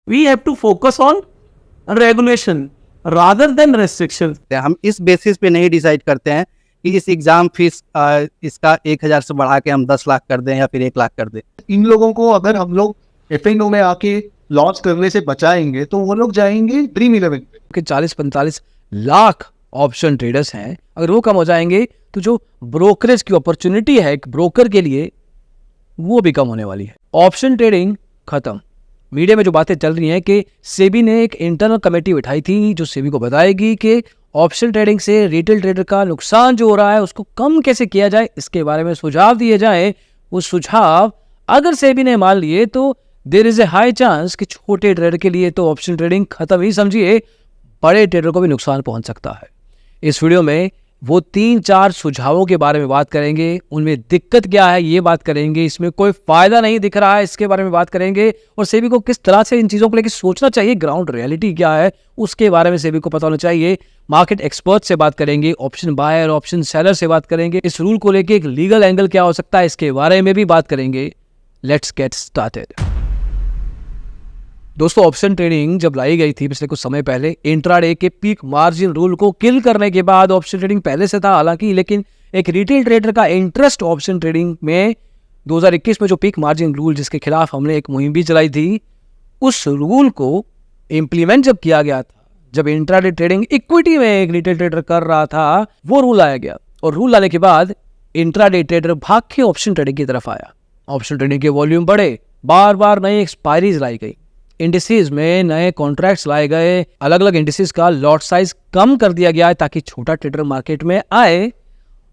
We have to focus on regulation rather than restriction. हम इस basis पे नहीं डिसाइड करते हैं कि इस एग्जाम फीस इसका 1000 से बढ़ा के हम 10 लाख कर दें या फिर 1 लाख कर दें। इन लोगों को अगर हम लोग FNO में आके लॉन्च करने से बचाएंगे तो वो लोग जाएंगे ड्रीम 11 पे। कि 40-45 लाख ऑप्शन ट्रेडर्स हैं, अगर वो कम हो जाएंगे तो जो ब्रोकरेज की अपॉर्चुनिटी है एक ब्रोकर के लिए वो भी कम होने वाली है। ऑप्शन ट्रेडिंग खत्म। मीडिया में जो बातें चल रही हैं कि सेबी ने एक इंटरनल कमेटी बिठाई थी जो सेबी को बताएगी कि ऑप्शन ट्रेडिंग से रिटेल ट्रेडर का नुकसान जो हो रहा है उसको कम कैसे किया जाए, इसके बारे में सुझाव दिए जाए। वो सुझाव अगर सेबी ने मान लिए तो there is a high chance कि छोटे ट्रेडर के लिए तो ऑप्शन ट्रेडिंग खत्म ही समझिए, बड़े ट्रेडर को भी नुकसान पहुंच सकता है। इस वीडियो में वो 3-4 सुझावों के बारे में बात करेंगे, उनमें दिक्कत क्या है ये बात करेंगे, इसमें कोई फायदा नहीं दिख रहा है इसके बारे में बात करेंगे, और सेबी को किस तरह से इन चीज़ों को लेकर सोचना चाहिए, ग्राउंड रियलिटी क्या है उसके बारे में सेबी को पता होना चाहिए। मार्केट एक्सपर्ट से बात करेंगे, ऑप्शन बायर ऑप्शन सेलर से बात करेंगे, इस रूल को लेकर एक लीगल एंगल क्या हो सकता है इसके बारे में भी बात करेंगे। Let's get started. दोस्तों, ऑप्शन ट्रेडिंग जब लाई गई थी पिछले कुछ समय पहले इंट्राडे के पीक मार्जिन रूल को किल करने के बाद ऑप्शन ट्रेडिंग पहले से था हालांकि, लेकिन एक रिटेल ट्रेडर का इंटरेस्ट ऑप्शन ट्रेडिंग में 2021 में जो पीक मार्जिन रूल जिसके खिलाफ हमने एक मुहिम भी चलाई थी, उस रूल को इम्प्लीमेंट जब किया गया था, जब इंट्राडे ट्रेडिंग इक्विटी में एक रिटेल ट्रेडर कर रहा था, वो रूल लाया गया और रूल लाने के बाद इंट्राडे ट्रेडर भाग के ऑप्शन ट्रेडिंग की तरफ आया। ऑप्शन ट्रेडिंग के वॉल्यूम बढ़े, बार बार नई एक्सपायरीज लाई गई, इंडिसेस में नए कॉन्ट्रैक्ट्स लाए गए, अलग अलग इंडिसेस का लॉट साइज कम कर दिया गया है ताकि छोटा ट्रेडर मार्केट में आए।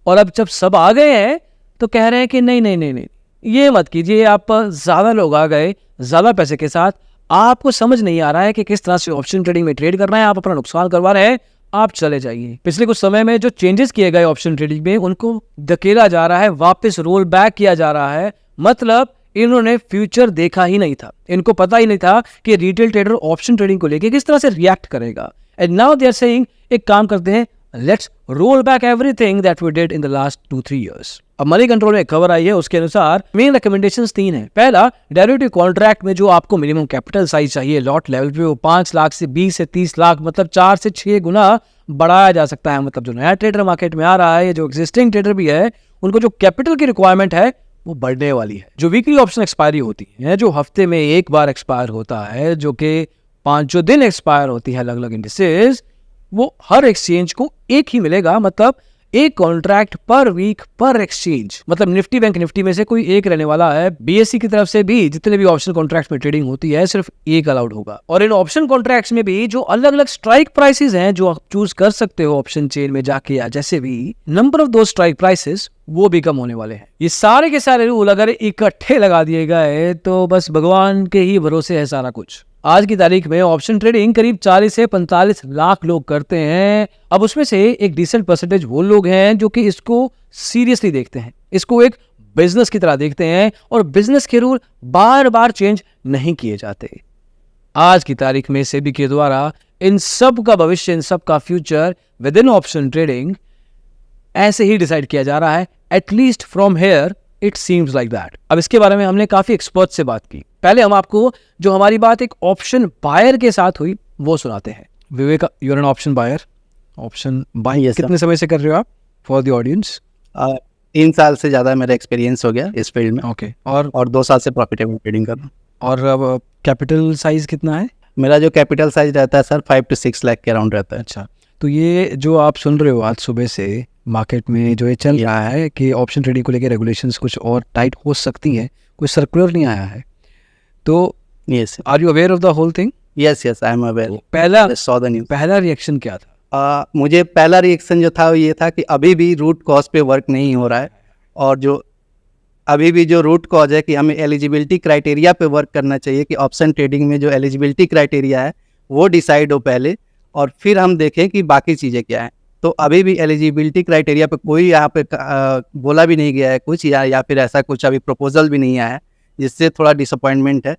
और अब जब सब आ गए हैं तो कह रहे हैं कि नहीं, ये मत कीजिए, आप ज़्यादा लोग आ गए ज़्यादा पैसे के साथ, आपको समझ नहीं आ रहा है कि किस तरह से ऑप्शन ट्रेडिंग में ट्रेड करना है, आप अपना नुकसान करवा रहे हैं, आप चले जाइए। पिछले कुछ समय में जो चेंजेस किए गए ऑप्शन ट्रेडिंग में उनको धकेला जा रहा है, वापस रोल बैक किया जा रहा है। मतलब इन्होंने फ्यूचर देखा ही नहीं था, इनको पता ही नहीं था कि रिटेल ट्रेडर ऑप्शन ट्रेडिंग को लेके किस तरह से रिएक्ट करेगा। And now they are saying एक काम करते हैं, let's roll back everything that we did in the last 2-3 years। अब मनी कंट्रोल में खबर आई है, उसके अनुसार मेन रिकमेंडेशंस 3 है। पहला, डेरिवेटिव कॉन्ट्रैक्ट में जो आपको मिनिमम कैपिटल साइज चाहिए लॉट लेवल पे, वो 5 लाख से 20 से 30 लाख मतलब 4 से 6 गुना बढ़ाया जा सकता है। मतलब जो नया ट्रेडर मार्केट में आ रहा है, जो एग्जिस्टिंग ट्रेडर भी है, उनको जो कैपिटल की रिक्वायरमेंट है वो बढ़ने वाली है। जो वीकली ऑप्शन एक्सपायरी होती है, जो हफ्ते में एक बार एक्सपायर होता है, जो कि 5 दिन एक्सपायर होती है अलग अलग इंडिसेस, वो हर एक्सचेंज को एक ही मिलेगा। मतलब एक कॉन्ट्रैक्ट पर वीक पर एक्सचेंज, मतलब निफ्टी बैंक निफ्टी में से कोई एक रहने वाला है। BSE की तरफ से भी जितने भी ऑप्शन कॉन्ट्रैक्ट में ट्रेडिंग होती है सिर्फ एक अलाउड होगा। और इन ऑप्शन कॉन्ट्रैक्ट्स में भी जो अलग अलग स्ट्राइक प्राइसेस हैं जो आप चूज कर सकते हो ऑप्शन चेन में जाके या जैसे भी, नंबर ऑफ दो स्ट्राइक प्राइसेस वो भी कम होने वाले हैं। ये सारे के सारे रूल अगर इकट्ठे लगा दिए गए तो बस भगवान के ही भरोसे है सारा कुछ। आज की तारीख में ऑप्शन ट्रेडिंग करीब 40 से 45 लाख लोग करते हैं। अब उसमें से एक डिसेंट परसेंटेज वो लोग हैं जो कि इसको सीरियसली देखते हैं, इसको एक बिजनेस की तरह देखते हैं, और बिजनेस के रूल बार बार चेंज नहीं किए जाते। आज की तारीख में सेबी के द्वारा इन सब का भविष्य, इन सब का future with in option trading ऐसे ही डिसाइड किया जा रहा है। At least from here it seems like that. अब इसके बारे में हमने काफी एक्सपर्ट से बात की। पहले हम आपको जो हमारी बात एक ऑप्शन बायर के साथ हुई वो सुनाते हैं। Vivek, you are an option buyer. Option buy कितने समय से कर रहे हो आप फॉर द ऑडियंस? 3 साल से ज़्यादा मेरा एक्सपीरियंस हो गया इस फील्ड में। ओके। और 2 साल से प्रॉफिटेबल ट्रेडिंग कर रहा हूँ। और अब कैपिटल साइज कितना है? मेरा जो कैपिटल साइज रहता है सर 5 to 6 लाख के अराउंड रहता है। अच्छा, तो ये जो आप सुन रहे हो आज सुबह से मार्केट में जो ये चल रहा है कि ऑप्शन ट्रेडिंग को लेकर रेगुलेशंस कुछ और टाइट हो सकती हैं, कोई सर्कुलर नहीं आया है, तो yes, are you aware of the whole thing? Yes I am aware. पहला रिएक्शन क्या था? मुझे पहला रिएक्शन जो था वो ये था कि अभी भी रूट कॉज पे वर्क नहीं हो रहा है, और जो अभी भी जो रूट कॉज है कि हमें एलिजिबिलिटी क्राइटेरिया पे वर्क करना चाहिए कि ऑप्शन ट्रेडिंग में जो एलिजिबिलिटी क्राइटेरिया है वो डिसाइड हो पहले, और फिर हम देखें कि बाकी चीज़ें क्या हैं। तो अभी भी एलिजिबिलिटी क्राइटेरिया पे कोई यहाँ पे बोला भी नहीं गया है कुछ, या फिर ऐसा कुछ अभी प्रपोजल भी नहीं आया है, जिससे थोड़ा डिसअपॉइंटमेंट है।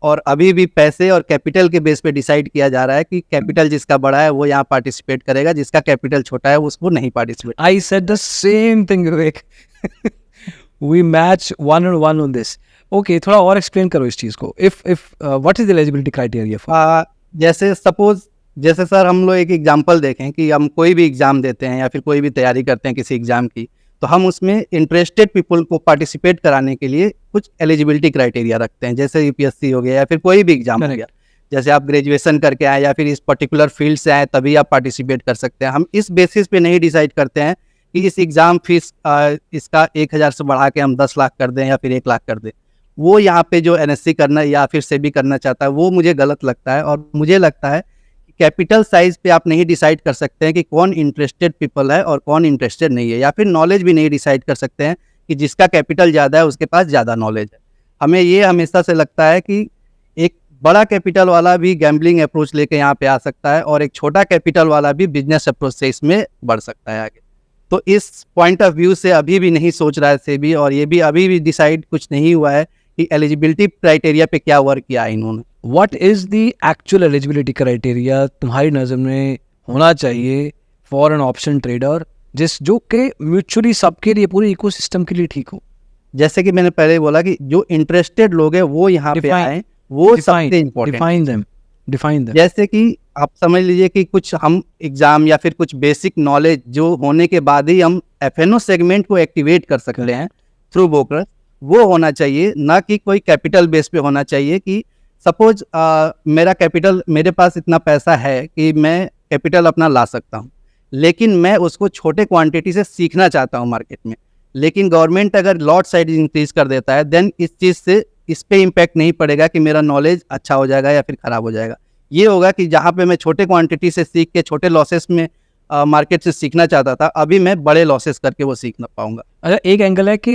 और अभी भी पैसे और कैपिटल के बेस पे डिसाइड किया जा रहा है कि कैपिटल जिसका बड़ा है वो यहाँ पार्टिसिपेट करेगा, जिसका कैपिटल छोटा है उसको नहीं participate. I said the same thing Vivek. We match 1 on 1 on this। Okay, थोड़ा और एक्सप्लेन करो इस चीज़ को. If what is the eligibility criteria for? जैसे सपोज, जैसे सर हम लोग एक एग्जांपल देखें कि हम कोई भी एग्ज़ाम देते हैं या फिर कोई भी तैयारी करते हैं किसी एग्ज़ाम की, तो हम उसमें इंटरेस्टेड पीपल को पार्टिसिपेट कराने के लिए कुछ एलिजिबिलिटी क्राइटेरिया रखते हैं, जैसे यूपीएससी हो गया या फिर कोई भी एग्ज़ाम हो गया. जैसे आप ग्रेजुएशन करके आए या फिर इस पर्टिकुलर फील्ड से आए तभी आप पार्टिसिपेट कर सकते हैं. हम इस बेसिस पे नहीं डिसाइड करते हैं कि इस एग्ज़ाम फीस इसका 1,000 से बढ़ा के हम 10 लाख कर दें या फिर 1 लाख कर दें. वो यहाँ पे जो एनएससी करना या फिर सेबी करना चाहता है वो मुझे गलत लगता है. और मुझे लगता है कि कैपिटल साइज पे आप नहीं डिसाइड कर सकते हैं कि कौन इंटरेस्टेड पीपल है और कौन इंटरेस्टेड नहीं है, या फिर नॉलेज भी नहीं डिसाइड कर सकते हैं कि जिसका कैपिटल ज़्यादा है उसके पास ज़्यादा नॉलेज है. हमें ये हमेशा से लगता है कि एक बड़ा कैपिटल वाला भी गैम्बलिंग अप्रोच लेके यहाँ पे आ सकता है और एक छोटा कैपिटल वाला भी बिजनेस अप्रोच से इसमें बढ़ सकता है आगे. तो इस पॉइंट ऑफ व्यू से अभी भी नहीं सोच रहा है सेबी, और ये भी अभी भी डिसाइड कुछ नहीं हुआ है कि एलिजिबिलिटी क्राइटेरिया पे क्या वर्क किया है इन्होंने. What is the actual eligibility criteria तुम्हारी नज़र में होना चाहिए फॉर एन ऑप्शन ट्रेडर, जो कि म्यूचुअली सबके लिए, पूरे इकोसिस्टम के लिए ठीक हो? जैसे कि मैंने पहले बोला कि जो इंटरेस्टेड लोग हैं वो यहाँ पे आए, वो सबसे इम्पोर्टेंट. Define them. जैसे कि आप समझ लीजिए कि कुछ हम एग्जाम या फिर कुछ बेसिक नॉलेज जो होने के बाद ही हम एफएनओ सेगमेंट को एक्टिवेट कर सकते हैं थ्रू ब्रोकर, वो होना चाहिए, ना कि कोई कैपिटल बेस पे होना चाहिए. कि सपोज मेरा कैपिटल, मेरे पास इतना पैसा है कि मैं कैपिटल अपना ला सकता हूँ, लेकिन मैं उसको छोटे क्वांटिटी से सीखना चाहता हूँ मार्केट में. लेकिन गवर्नमेंट अगर लॉट साइज इंक्रीज कर देता है, देन इस चीज़ से इस पे इम्पैक्ट नहीं पड़ेगा कि मेरा नॉलेज अच्छा हो जाएगा या फिर ख़राब हो जाएगा. ये होगा कि जहाँ पे मैं छोटे क्वांटिटी से सीख के छोटे लॉसेस में मार्केट से सीखना चाहता था, अभी मैं बड़े लॉसेस करके वो सीख ना पाऊंगा. अच्छा, एक एंगल है कि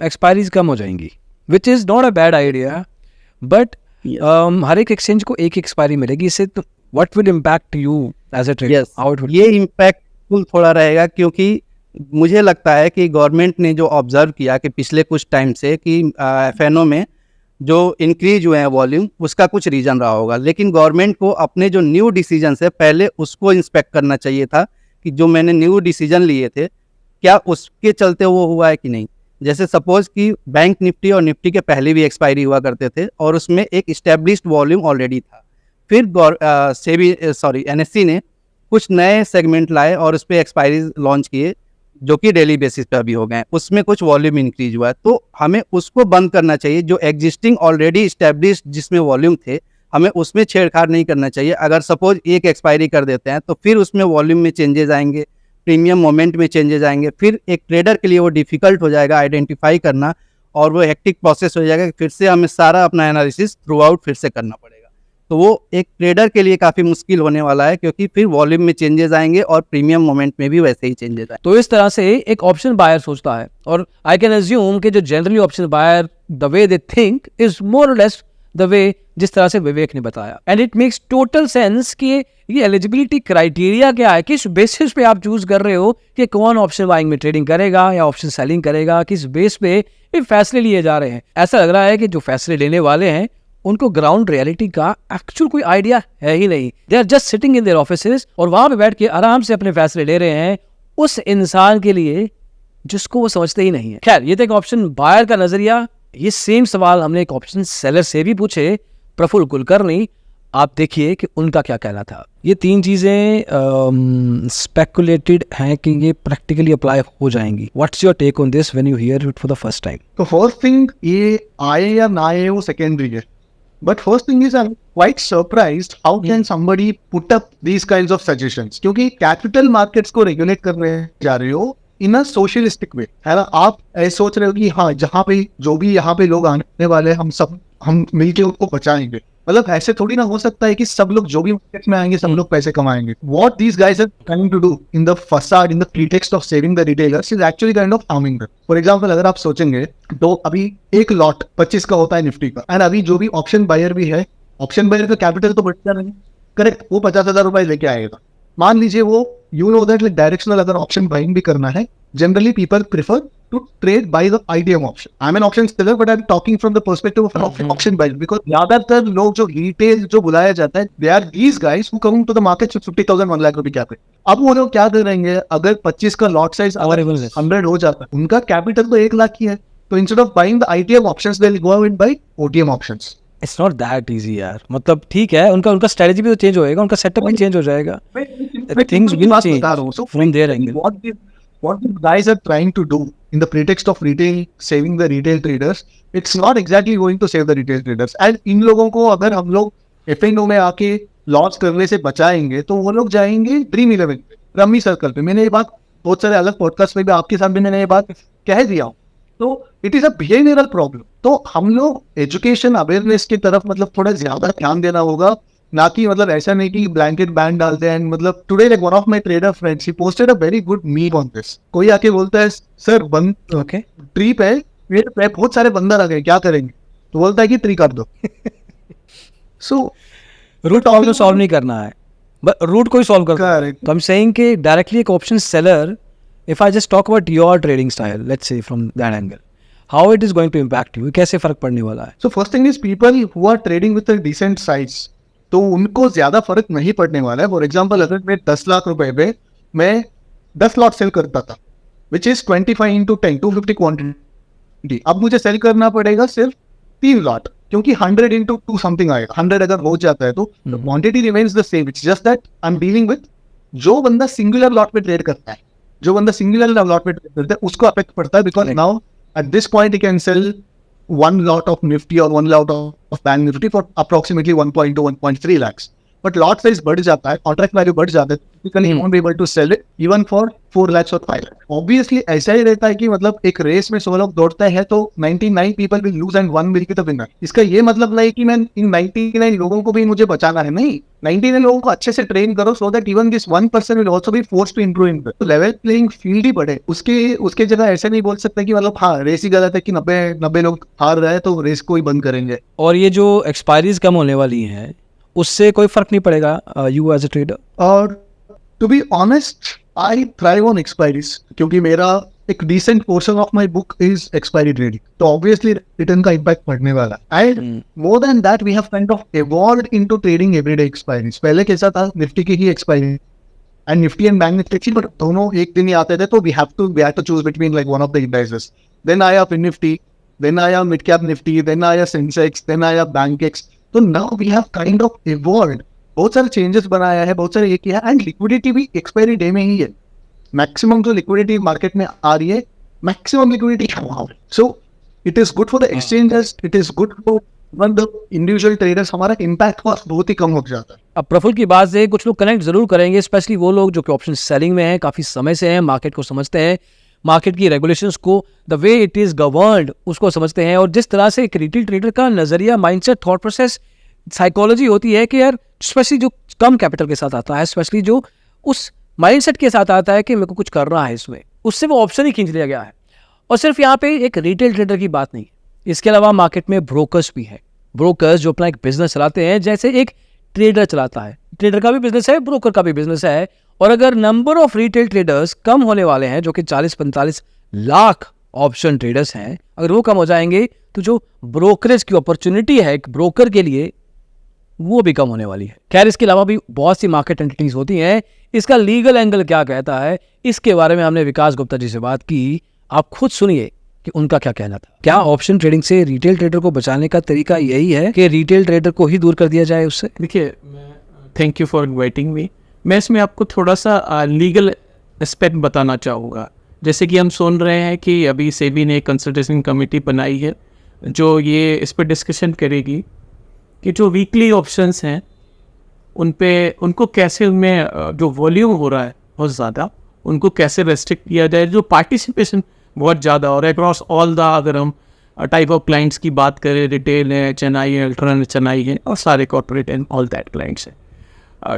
एक्सपायरीज कम हो जाएंगी, which is not a bad idea, but हर एक एक्सचेंज को एक एक्सपायरी मिलेगी. इससे what will impact you as a trader? How it will? ये इम्पैक्टफुल थोड़ा रहेगा, क्योंकि मुझे लगता है कि गवर्नमेंट ने जो ऑब्जर्व किया कि पिछले कुछ टाइम से कि एफएनओ में जो इंक्रीज हुए हैं वॉल्यूम, उसका कुछ रीज़न रहा होगा. लेकिन गवर्नमेंट को अपने जो न्यू डिसीजन है पहले उसको इंस्पेक्ट करना चाहिए था कि जो मैंने न्यू डिसीजन लिए थे क्या उसके चलते वो हुआ है कि नहीं. जैसे सपोज कि बैंक निफ्टी और निफ्टी के पहले भी एक्सपायरी हुआ करते थे और उसमें एक इस्टेब्लिश्ड वॉल्यूम ऑलरेडी था. फिर एनएससी ने कुछ नए सेगमेंट लाए और उस पर एक्सपायरी लॉन्च किए जो कि डेली बेसिस पे अभी हो गए हैं. उसमें कुछ वॉल्यूम इंक्रीज हुआ है, तो हमें उसको बंद करना चाहिए. जो एग्जिस्टिंग ऑलरेडी इस्टेब्लिश्ड जिसमें वॉल्यूम थे, हमें उसमें छेड़छाड़ नहीं करना चाहिए. अगर सपोज एक एक्सपायरी कर देते हैं तो फिर उसमें वॉल्यूम में चेंजेस आएंगे, प्रीमियम मोमेंट में चेंजेस आएंगे, फिर एक ट्रेडर के लिए वो डिफिकल्ट हो जाएगा आइडेंटिफाई करना, और वो हेक्टिक प्रोसेस हो जाएगा. फिर से हमें सारा अपना एनालिसिस थ्रू आउट फिर से करना पड़ेगा. तो वो एक ट्रेडर के लिए काफ़ी मुश्किल होने वाला है, क्योंकि फिर वॉल्यूम में चेंजेस आएंगे और प्रीमियम मोमेंट में भी वैसे ही चेंजेस आएंगे. तो इस तरह से एक ऑप्शन बायर सोचता है, और आई कैन अज्यूम कि जो generally option buyer the way they think is more or less the way जिस तरह से विवेक ने बताया. And it makes total sense कि ये एलिजिबिलिटी क्राइटेरिया क्या है, किस बेसिस पे आप चूज कर रहे हो कि कौन ऑप्शन बाइंग में ट्रेडिंग करेगा या ऑप्शन सेलिंग करेगा, किस बेस पे ये फैसले लिए जा रहे हैं. ऐसा लग रहा है कि जो फैसले लेने वाले हैं उनको ग्राउंड रियलिटी का एक्चुअल कोई आइडिया है ही नहीं. They are just sitting in their offices और वहां पे बैठ के आराम से अपने फैसले ले रहे हैं उस इंसान के लिए जिसको वो समझते ही नहीं है. खैर, ये तो एक ऑप्शन बायर का नजरिया. ये सेम सवाल हमने एक ऑप्शन सेलर से भी पूछे, प्रफुल्ल कुलकर्णी. आप देखिए कि उनका क्या कहना था. ये तीन चीजें स्पेकुलेटेड हैं कि ये प्रैक्टिकली अप्लाई हो जाएंगी. What's your take on this when you hear it for the first time? तो फर्स्ट थिंग, ये आए या ना आए वो सेकेंडरी है. But first thing is I'm quite surprised how can somebody put up these kinds of suggestions, क्योंकि capital markets को रेगुलेट करने जा रहे हो इन अ सोशलिस्टिक वे, है ना. आप ऐसे सोच रहे हो कि हाँ, जहाँ पे जो भी यहाँ पे लोग आने वाले हैं हम मिलके उनको बचाएंगे. मतलब ऐसे थोड़ी ना हो सकता है कि सब लोग जो भी मार्केट में आएंगे सब लोग पैसे कमाएंगे. What these guys are trying to do in the facade, in the pretext of saving the retailers is actually kind of harming them. For example, अगर आप सोचेंगे तो अभी एक लॉट 25 का होता है निफ्टी का, एंड अभी जो भी ऑप्शन बायर भी है, ऑप्शन बायर का कैपिटल तो बढ़ता नहीं, करेक्ट. वो 50,000 रुपए लेके आएगा. मान लीजिए वो यू नो दैट डायरेक्शनल अगर ऑप्शन बाइंग भी करना है, generally people prefer to trade by the IDM option. I'm an option seller, but I'm talking from the perspective of an option buyer, because ज्यादातर लोग जो रिटेल जो बुलाया जाता है, they are these guys who come to the market with 50,000 1 lakh रुपए capital. अब वो लोग क्या करेंगे, अगर 25 का लॉट साइज 100 हो जाता है, उनका कैपिटल तो 1 लाख ही है, तो instead of buying the ITM options they will go and buy OTM options. It's not that easy यार, मतलब ठीक है, उनका स्ट्रेटजी भी तो चेंज होएगा, उनका सेटअप भी चेंज हो जाएगा. Things will change from their angle. What the guys are trying to do in the pretext of retail, saving the retail traders, it's not exactly going to save the retail traders. And इन लोगों को अगर हम लोग F&O में आके loss करने से बचाएंगे तो वो लोग जाएंगे ड्रीम 11 पे, रमी सर्कल पे. मैंने ये बात बहुत सारे अलग पॉडकास्ट में भी आपके साथ भी मैंने ये बात कह दिया हूँ. तो it is a behavioural problem. तो हम लोग एजुकेशन अवेयरनेस की तरफ मतलब थोड़ा ज्यादा ध्यान देना होगा, ना कि मतलब ऐसा नहीं कि ब्लैंकेट बैन डालते हैं. मतलब today like one of my trader friends he posted a very good meme on this. कोई आके बोलता है सर बंद Okay. ट्री पे मेरे पे बहुत सारे बंदर आ गए, क्या करेंगे? तो बोलता है कि ट्री कर दो. सो रूट प्रॉब्लम सॉल्व नहीं करना है, बट रूट को ही सॉल्व करना है. Correct. तो I'm saying कि डायरेक्टली एक option seller, if I just talk about your trading style, let's say from that angle, how it is going to impact you, कैसे फर्क पड़ने वाला है? So first thing is people who are trading with a decent size, तो उनको ज्यादा फर्क नहीं पड़ने वाला है. फॉर एग्जांपल अगर मैं 10 लाख रुपए पे मैं 10 लॉट सेल करता था, विच इज 25 into 10 250 क्वांटिटी. अब मुझे सेल करना पड़ेगा सिर्फ 3 लॉट, क्योंकि 100 into 2 समथिंग आएगा. 100 अगर हो जाता है तो quantity remains the same. It's just that I am dealing with जो बंदा सिंगुलर लॉट पे ट्रेड करता है, जो बंदा सिंगुलर लॉट पे ट्रेड करता है उसको अफेक्ट पड़ता है. Because now at this point you can sell one lot of Nifty or one lot of Bank Nifty for approximately 1.2 to 1.3 lakhs. But lot size बढ़ जाता है, contract value बढ़ जाता है, typically you won't be able to sell it even for 4 lakhs or 5 lakhs. Obviously ऐसा ही रहता है कि मतलब एक रेस में 100 लोग दौड़ते हैं तो 99 people will lose and 1 will be the winner. इसका ये मतलब नहीं कि मैं इन 99 लोगों को भी मुझे बचाना है, नहीं. 99 लोगों को अच्छे से ट्रेन करो so that even this 1% will also be forced to improve in that. तो लेवल प्लेइंग फील्ड ही बढ़े. उसके जगह ऐसे नहीं बोल सकते कि मतलब हाँ रेस ही गलत है कि 90 लोग हार रहे हैं तो रेस को ही बंद करेंगे. और ये जो एक्सपायरीज कम होने वाली हैं उससे कोई फर्क नहीं पड़ेगा यू एज अ ट्रेडर? और to be honest I thrive on expiries, क्योंकि मेरा एक decent portion of my book is expiry trading. तो ऑब्वियसली रिटर्न का इम्पैक्ट पड़ने वाला है. And more than that we have kind of evolved into trading everyday expiries. पहले कैसा था, निफ्टी की ही expiry and Nifty and bank Nifty, but दोनों एक दिन ही आते थे, तो we have to choose between like one of the indices. Then आया फिर निफ्टी, देन आया मिड कैप निफ्टी, देन आया सेंसेक्स, देन आया बैंक एक्स. तो now we have kind of evolved, बहुत सारे चेंजेस बनाया है, बहुत सारे ये किया है. एंड लिक्विडिटी भी एक्सपायरी डे में ही है. मैक्सिमम जो लिक्विडिटी मार्केट में आ रही है, maximum liquidity. So it is good for the exchangers, it is good for one the individual traders. हमारा इम्पैक्ट कॉस्ट बहुत ही कम हो जाता है. अब प्रफुल्ल की बात से कुछ लोग कनेक्ट जरूर करेंगे, स्पेशली वो लोग जो कि ऑप्शन सेलिंग में हैं, काफ़ी समय से हैं, मार्केट को समझते हैं, मार्केट की रेगुलेशंस को, the way it is governed उसको समझते हैं, और जिस तरह से एक रिटेल ट्रेडर का नज़रिया, माइंडसेट, थॉट प्रोसेस, साइकोलॉजी होती है कि यार स्पेशली जो कम कैपिटल के साथ आता है, स्पेशली जो उस माइंडसेट के साथ आता है कि मेरे को कुछ करना है इसमें, उससे वो ऑप्शन ही खींच लिया गया है. और सिर्फ यहाँ पे एक रिटेल ट्रेडर की बात नहीं, इसके अलावा मार्केट में ब्रोकर्स भी हैं. ब्रोकर्स जो अपना एक बिजनेस चलाते हैं जैसे एक ट्रेडर चलाता है. ट्रेडर का भी बिजनेस है, ब्रोकर का भी बिजनेस है. और अगर नंबर ऑफ रिटेल ट्रेडर्स कम होने वाले हैं, जो कि 40-45 लाख ऑप्शन ट्रेडर्स हैं, अगर वो कम हो जाएंगे तो जो ब्रोकरेज की अपॉर्चुनिटी है एक ब्रोकर के लिए वो भी कम होने वाली है. खैर, इसके अलावा भी बहुत सी मार्केट एंटिटीज होती हैं. इसका लीगल एंगल क्या कहता है, इसके बारे में हमने विकास गुप्ता जी से बात की. आप खुद सुनिए कि उनका क्या कहना था. क्या ऑप्शन ट्रेडिंग से रिटेल ट्रेडर को बचाने का तरीका यही है कि रिटेल ट्रेडर को ही दूर कर दिया जाए उससे? देखिए, thank you for inviting me. मैं इसमें आपको थोड़ा सा लीगल एस्पेक्ट बताना चाहूँगा. जैसे कि हम सुन रहे हैं कि अभी सेबी ने एक कंसल्टेशन कमेटी बनाई है जो ये इस पर डिस्कशन करेगी कि जो वीकली ऑप्शंस हैं उनको कैसे, उनमें जो वॉल्यूम हो रहा है बहुत ज़्यादा, उनको कैसे रेस्ट्रिक्ट किया जाए. जो पार्टिसिपेशन बहुत ज़्यादा हो रहा है अक्रॉस ऑल द, अगर हम टाइप ऑफ क्लाइंट्स की बात करें, रिटेल है, चेन्नई है, अल्ट्रा चेन्नई है, और सारे corporate and all that clients हैं.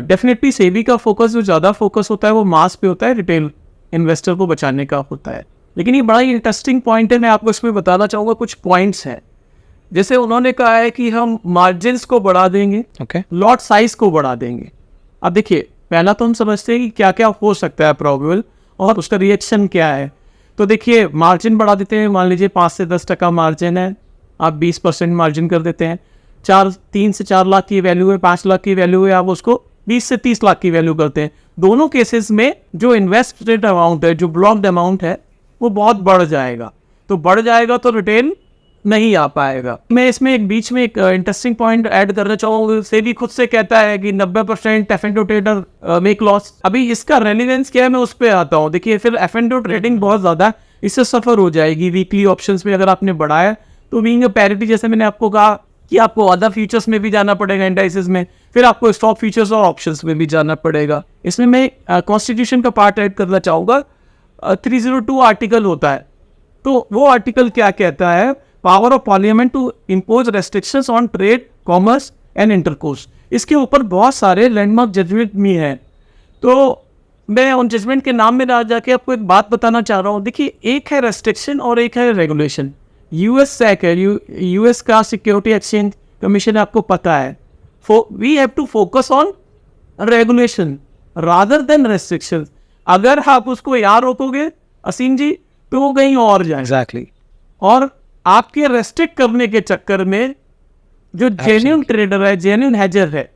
डेफिनेटली सेबी का फोकस जो ज़्यादा फोकस होता है वो मास पे होता है, रिटेल इन्वेस्टर को बचाने का होता है. लेकिन ये बड़ा ही इंटरेस्टिंग पॉइंट है, मैं आपको इसमें बताना चाहूँगा. कुछ पॉइंट्स हैं, जैसे उन्होंने कहा है कि हम मार्जिन्स को बढ़ा देंगे, लॉट साइज को बढ़ा देंगे. अब देखिए, पहला तो हम समझते हैं कि क्या क्या हो सकता है प्रोबेबल और उसका रिएक्शन क्या है. तो देखिए, मार्जिन बढ़ा देते हैं. मान लीजिए 5 से 10% मार्जिन है, आप 20% मार्जिन कर देते हैं. 3 से 4 लाख की वैल्यू है, 5 लाख की वैल्यू है, आप उसको 20 से 30 लाख की वैल्यू करते हैं. दोनों केसेस में जो इन्वेस्टेड अमाउंट है, जो ब्लॉक्ड अमाउंट है, वो बहुत बढ़ जाएगा. तो बढ़ जाएगा तो रिटेन नहीं आ पाएगा। मैं इसमें एक बीच में एक इंटरेस्टिंग पॉइंट ऐड करना चाहूँगा। सेबी खुद से कहता है कि 90% F&O ट्रेडर मेक लॉस। अभी इसका रेलिवेंस क्या है, मैं उस पर आता हूँ। देखिए, फिर F&O ट्रेडिंग बहुत ज़्यादा इससे सफ़र हो जाएगी। वीकली ऑप्शंस में अगर आपने बढ़ाया तो बीइंग पैरिटी, जैसे मैंने आपको कहा कि आपको अदर फीचर्स में भी जाना पड़ेगा, इंडाइसेस में, फिर आपको स्टॉक फीचर्स और ऑप्शंस में भी जाना पड़ेगा। इसमें मैं कॉन्स्टिट्यूशन का पार्ट ऐड करना चाहूँगा। 302 आर्टिकल होता है, तो वो आर्टिकल क्या कहता है? Power of parliament to impose restrictions on trade, commerce and intercourse. इसके ऊपर बहुत सारे लैंडमार्क जजमेंट भी हैं। तो मैं उन जजमेंट के नाम में ना जाके आपको एक बात बताना चाह रहा हूँ। देखिए, एक है रेस्ट्रिक्शन और एक है रेगुलेशन। यूएस सैक है, यूएस का सिक्योरिटी एक्सचेंज कमीशन, आपको पता है। We have to focus on regulation rather than restriction. अगर आप उसको यहाँ रोकोगे असीम जी, तो वो कहीं और जाए। एग्जैक्टली। और आपके रेस्ट्रिक्ट करने के चक्कर में जो जेन्युइन ट्रेडर है, जेन्युइन हेजर है,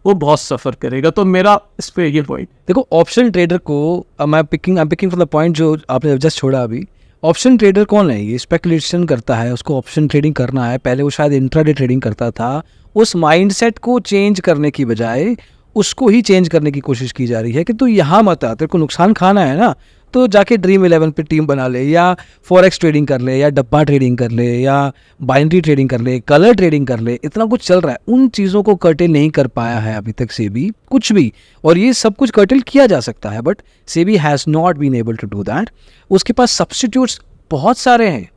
वो बहुत सफर करेगा। तो मेरा इस पे ये पॉइंट। देखो, ऑप्शन ट्रेडर को मैं पिकिंग फ्रॉम द पॉइंट जो आपने जस्ट छोड़ा अभी। ऑप्शन ट्रेडर कौन है? ये स्पेकुलेशन करता है, उसको ऑप्शन ट्रेडिंग करना है। पहले वो शायद इंट्राडे ट्रेडिंग करता था। उस माइंडसेट को चेंज करने की बजाय उसको ही चेंज करने की कोशिश की जा रही है कि तू यहाँ मत आ, तेरे को नुकसान खाना है ना, तो जाके ड्रीम 11 पे टीम बना ले, या फॉरेक्स ट्रेडिंग कर ले, या डब्बा ट्रेडिंग कर ले, या बाइनरी ट्रेडिंग कर ले, कलर ट्रेडिंग कर ले। इतना कुछ चल रहा है। उन चीज़ों को कर्टेल नहीं कर पाया है अभी तक सेबी कुछ भी, और ये सब कुछ कर्टेल किया जा सकता है, but SEBI has not been able to do that. उसके पास सब्स्टिट्यूट्स बहुत सारे हैं।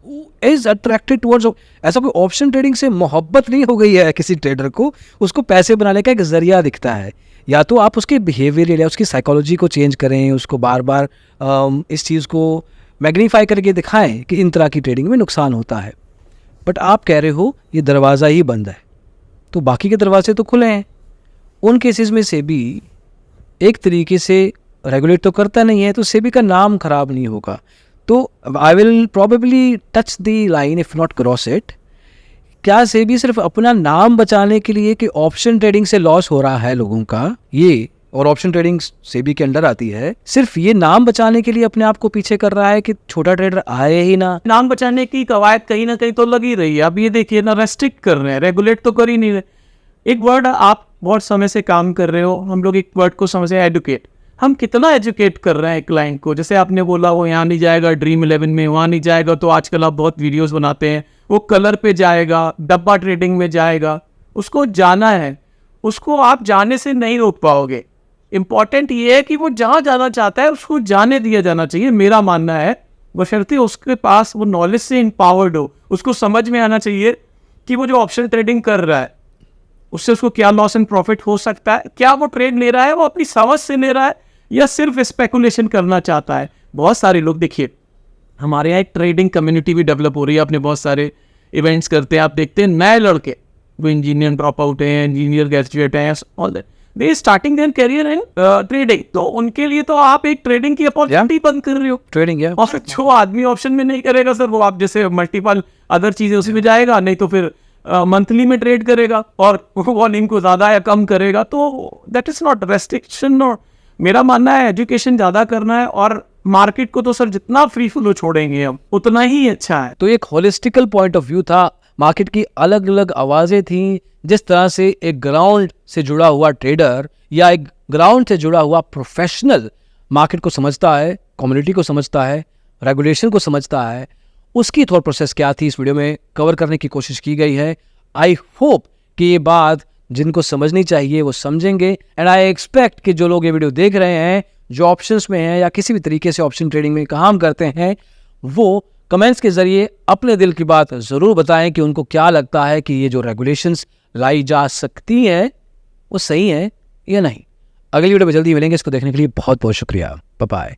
इज अट्रैक्टेड टुवर्ड्स, ऐसा कोई ऑप्शन ट्रेडिंग से मोहब्बत नहीं हो गई है किसी ट्रेडर को, उसको पैसे बनाने का एक जरिया दिखता है। या तो आप उसके बिहेवियर या उसकी साइकोलॉजी को चेंज करें, उसको बार बार इस चीज़ को मैग्नीफाई करके दिखाएं कि इन तरह की ट्रेडिंग में नुकसान होता है। बट आप कह रहे हो ये दरवाज़ा ही बंद है, तो बाकी के दरवाजे तो खुले हैं। उन केसेस में सेबी एक तरीके से रेगुलेट तो करता नहीं है, तो सेबी का नाम खराब नहीं होगा। तो I will probably touch the line if not cross it. क्या सेबी सिर्फ अपना नाम बचाने के लिए कि ऑप्शन ट्रेडिंग से लॉस हो रहा है लोगों का, ये, और ऑप्शन ट्रेडिंग सेबी के अंडर आती है, सिर्फ ये नाम बचाने के लिए अपने आप को पीछे कर रहा है कि छोटा ट्रेडर आए ही ना? नाम बचाने की कवायद कहीं ना कहीं तो लगी रही है। अब ये देखिए ना, रेस्ट्रिक्ट कर रहे हैं, रेगुलेट तो कर ही नहीं रहे। एक वर्ड, आप बहुत समय से काम कर रहे हो, हम लोग एक वर्ड को समझे, एडुकेट। हम कितना एजुकेट कर रहे हैं क्लाइंट को? जैसे आपने बोला वो यहाँ नहीं जाएगा ड्रीम 11 में, वहाँ नहीं जाएगा, तो आजकल आप बहुत वीडियोस बनाते हैं, वो कलर पे जाएगा, डब्बा ट्रेडिंग में जाएगा। उसको जाना है, उसको आप जाने से नहीं रोक पाओगे। इंपॉर्टेंट ये है कि वो जहाँ जाना चाहता है उसको जाने दिया जाना चाहिए, मेरा मानना है। बशर्ते उसके पास वो नॉलेज से एम्पावर्ड हो, उसको समझ में आना चाहिए कि वो जो ऑप्शन ट्रेडिंग कर रहा है उससे उसको क्या लॉस एंड प्रॉफिट हो सकता है, क्या वो ट्रेड ले रहा है वो अपनी समझ से ले रहा है या सिर्फ स्पेकुलेशन करना चाहता है। बहुत सारे लोग, देखिए हमारे यहाँ एक ट्रेडिंग कम्युनिटी भी डेवलप हो रही है, अपने बहुत सारे इवेंट्स करते हैं, आप देखते हैं नए लड़के वो इंजीनियर ड्रॉप आउट हैं, इंजीनियर ग्रेजुएट हैं, all that, they starting their career in trading. तो उनके लिए तो आप एक ट्रेडिंग की अपॉर्चुनिटी बंद कर रहे हो। ट्रेडिंग है, और जो आदमी ऑप्शन में नहीं करेगा सर, वो आप जैसे मल्टीपल अदर चीजें उसी में जाएगा, नहीं तो फिर मंथली में ट्रेड करेगा और वॉल्यूम को ज़्यादा या कम करेगा। तो दैट इज़ नॉट रेस्ट्रिक्शन। और मेरा मानना है एजुकेशन ज़्यादा करना है, और मार्केट को तो सर जितना फ्री फ्लो छोड़ेंगे हम उतना ही अच्छा है। तो एक होलिस्टिकल पॉइंट ऑफ व्यू था, मार्केट की अलग अलग आवाज़ें थीं। जिस तरह से एक ग्राउंड से जुड़ा हुआ ट्रेडर या एक ग्राउंड से जुड़ा हुआ प्रोफेशनल मार्केट को समझता है, कम्युनिटी को समझता है, रेगुलेशन को समझता है, उसकी थॉट प्रोसेस क्या थी, इस वीडियो में कवर करने की कोशिश की गई है। आई होप कि ये बात जिनको समझनी चाहिए वो समझेंगे, एंड आई एक्सपेक्ट कि जो लोग ये वीडियो देख रहे हैं, जो ऑप्शंस में हैं या किसी भी तरीके से ऑप्शन ट्रेडिंग में काम करते हैं, वो कमेंट्स के ज़रिए अपने दिल की बात ज़रूर बताएं कि उनको क्या लगता है कि ये जो रेगुलेशंस लाई जा सकती हैं वो सही है या नहीं। अगली वीडियो में जल्दी मिलेंगे। इसको देखने के लिए बहुत बहुत शुक्रिया। Bye bye.